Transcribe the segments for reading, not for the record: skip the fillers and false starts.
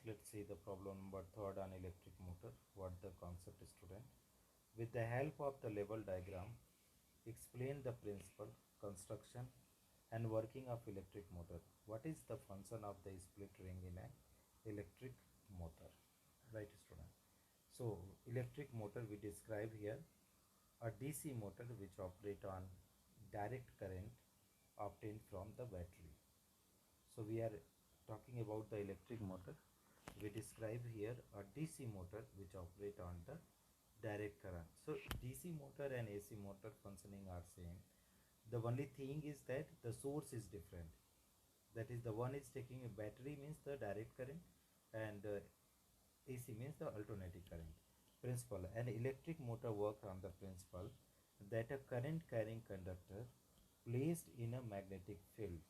let's see the problem number 3 on electric motor. What the concept, student? With the help of the level diagram, explain the principle, construction and working of electric motor. What is the function of the split ring in an electric motor? Right, student? So, electric motor we describe here a DC motor which operate on direct current obtained from the battery. So we are talking about the electric motor. We describe here a DC motor which operate on the direct current. So DC motor and AC motor functioning are same. The only thing is that the source is different. That is, the one is taking a battery means the direct current, and AC means the alternating current. Principle: an electric motor works on the principle that a current carrying conductor placed in a magnetic field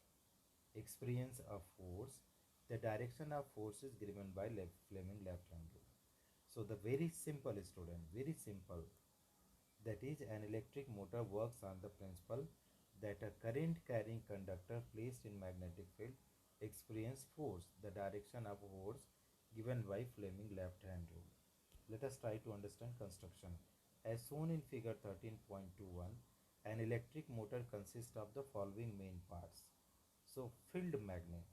experience a force. The direction of force is given by Fleming left hand rule. So the very simple, student, very simple. That is, an electric motor works on the principle that a current carrying conductor placed in magnetic field experience force. The direction of force given by Fleming left hand rule. Let us try to understand construction. As shown in figure 13.21, an electric motor consists of the following main parts. So, field magnet.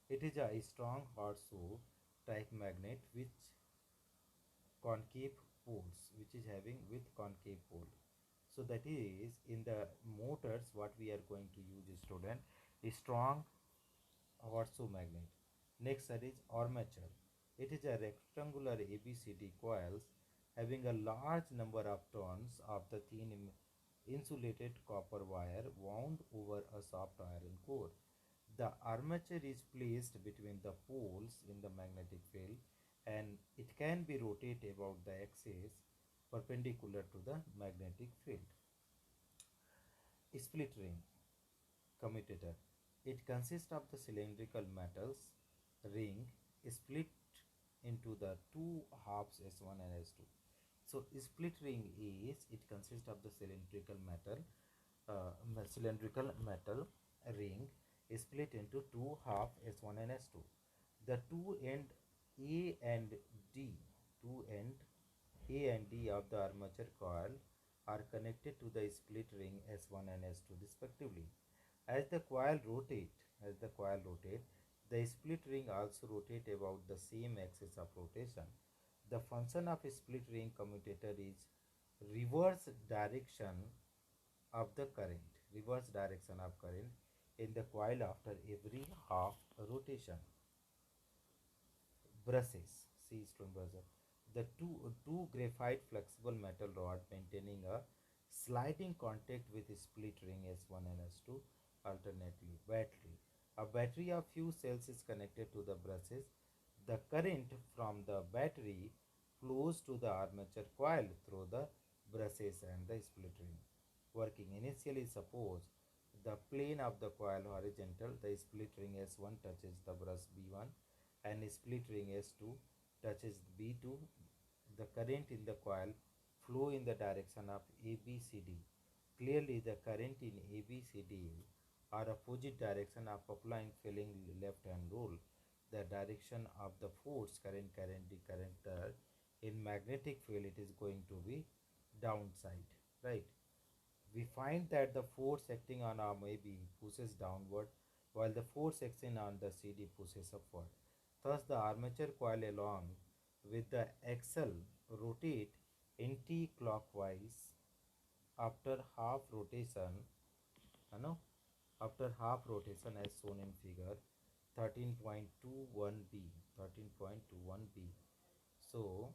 It is a strong horseshoe type magnet which concave poles, which is having with concave pole. So that is, in the motors what we are going to use, student, a strong horseshoe magnet. Next, that is armature. It is a rectangular ABCD coils having a large number of turns of the thin insulated copper wire wound over a soft iron core. The armature is placed between the poles in the magnetic field, and it can be rotated about the axis perpendicular to the magnetic field. Split ring commutator. It consists of the cylindrical metals ring split into the two halves S1 and S2. So split ring is, it consists of the cylindrical metal ring split into two half S1 and S2. The two end A and D, two end A and D of the armature coil are connected to the split ring S1 and S2 respectively. As the coil rotate, the split ring also rotate about the same axis of rotation. The function of a split ring commutator is reverse direction of the current, reverse direction of current in the coil after every half rotation. Brushes, see stone brushes. The two graphite flexible metal rod maintaining a sliding contact with split ring S1 and S2 alternately. Battery. A battery of few cells is connected to the brushes. The current from the battery flows to the armature coil through the brushes and the split ring. Working. Initially, suppose the plane of the coil horizontal, the split ring S1 touches the brush B1 and split ring S2 touches B2. The current in the coil flow in the direction of ABCD. Clearly, the current in ABCD are opposite direction of applying Fleming left hand rule. The direction of the force current in magnetic field, it is going to be downside, right? We find that the force acting on arm AB pushes downward while the force acting on the CD pushes upward. Thus, the armature coil along with the axle rotate anti-clockwise after half rotation, you know, after half rotation as shown in figure 13.21b. 13.21b. So,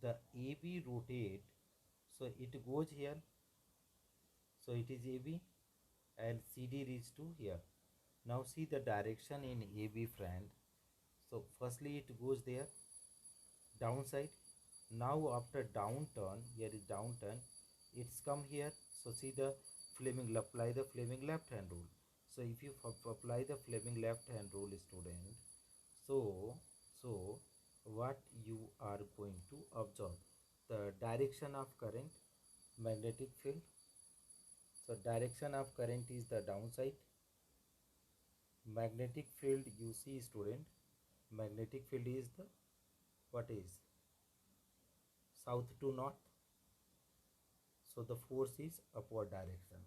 the AB rotate, so it goes here, so it is AB and CD reaches to here. Now see the direction in AB, friend. So firstly it goes there downside. Now after downturn, here is downturn, it's come here. So see the Fleming, apply the Fleming left hand rule. So if you apply the Fleming left hand rule, student, so what you are going to observe, the direction of current, magnetic field. So direction of current is the downside, magnetic field, you see student, Magnetic field is the what is south to north. So the force is upward direction.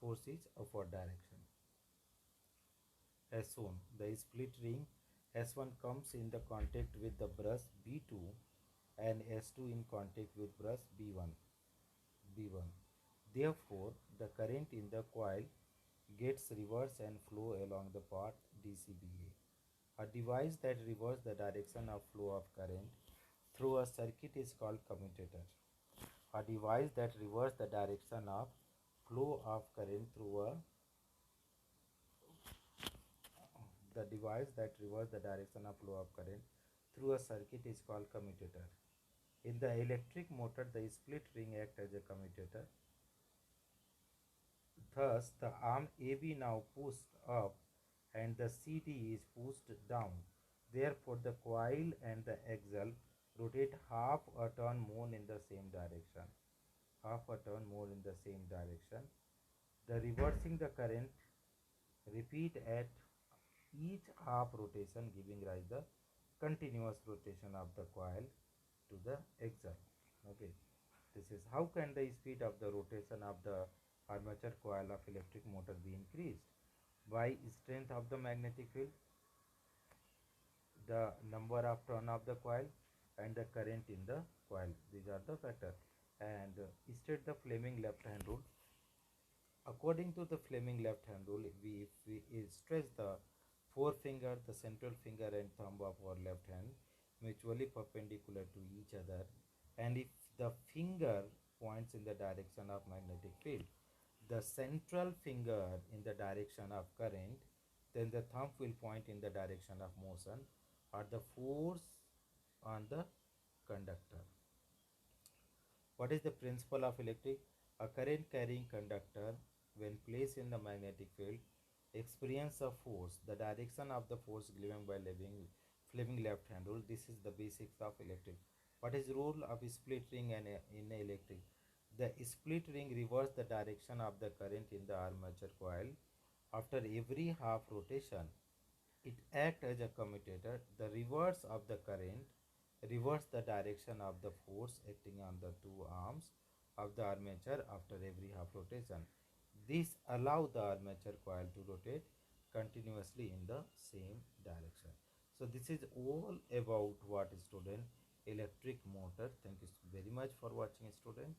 Force is upward direction. As shown, the split ring S1 comes in the contact with the brush B2 and S2 in contact with brush B1. Therefore, the current in the coil gets reversed and flow along the path DCBA. A device that reverses the direction of flow of current through a circuit is called commutator. A device that reverses the direction of flow of current through a the device that reverses the direction of flow of current through a circuit is called commutator. In the electric motor, the split ring acts as a commutator. Thus, the arm AB now pushed up and the CD is pushed down. Therefore, the coil and the axle rotate half a turn more in the same direction. Half a turn more in the same direction. The reversing the current repeat at each half rotation, giving rise the continuous rotation of the coil to the axle. Okay, this is how can the speed of the rotation of the armature coil of electric motor be increased by strength of the magnetic field, the number of turn of the coil, and the current in the coil. These are the factors. And state the Fleming left hand rule. According to the Fleming left hand rule, if we stretch the forefinger, the central finger and thumb of our left hand mutually perpendicular to each other, and if the finger points in the direction of magnetic field, the central finger in the direction of current, then the thumb will point in the direction of motion or the force on the conductor. What is the principle of electric? A current carrying conductor, when placed in the magnetic field, experience a force, the direction of the force given by Fleming left hand rule. This is the basics of electric. What is rule of split ring in electric? The split ring reverses the direction of the current in the armature coil. After every half rotation, it acts as a commutator. The reverse of the current reverse the direction of the force acting on the two arms of the armature after every half rotation. This allows the armature coil to rotate continuously in the same direction. So this is all about what student electric motor. Thank you very much for watching student.